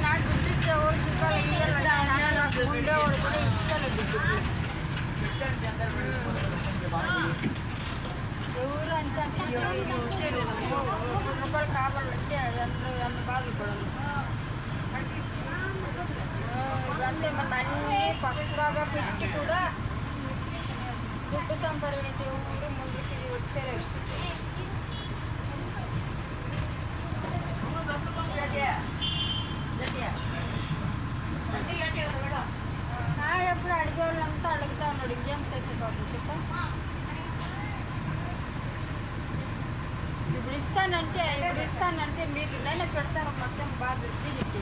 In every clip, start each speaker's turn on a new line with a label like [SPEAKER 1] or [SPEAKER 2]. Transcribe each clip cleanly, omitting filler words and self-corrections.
[SPEAKER 1] నాకు గుర్తించేవాడు చుట్టాలు ఇయ్యాలి ఉండేవాడు కూడా ఇచ్చాను ఎవరు అంతే వచ్చేది 100 రూపాయలు కావాలంటే ఎంత బాధపడదు అంటే మన అన్నీ పక్కగా పెట్టి కూడా దుడ్డు సంపాదించే ఊరు ముందుకి వచ్చేది ఎప్పుడు అడిగేవాళ్ళంతా అడుగుతా ఉన్నాడు ఇంకేం చేసేటప్పుడు చెప్ప ఇప్పుడు ఇస్తానంటే మీరు నేనే పెడతాను మొత్తం బాగా చెప్పేసి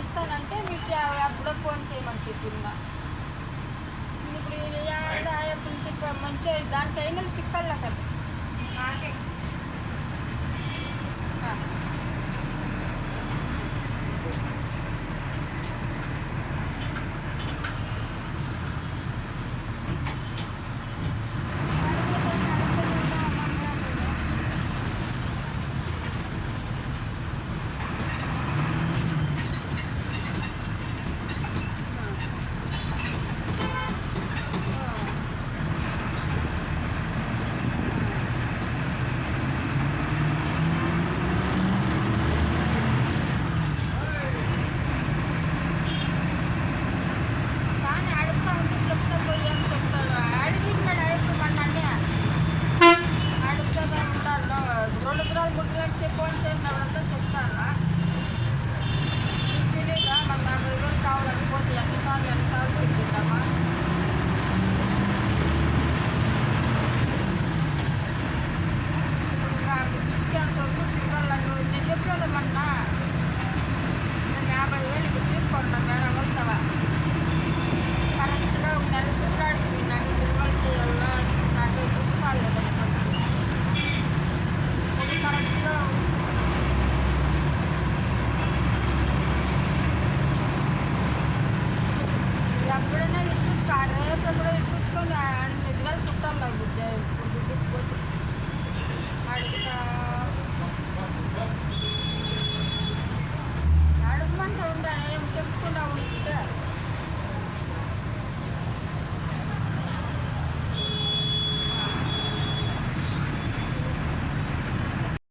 [SPEAKER 1] ఇస్తానంటే మీకు అప్పుడో ఫోన్ చేయమని చెప్పిందా ఇప్పుడు ఎప్పుడు మంచిగా దాంట్లో అయినా చిక్కల్లా కదా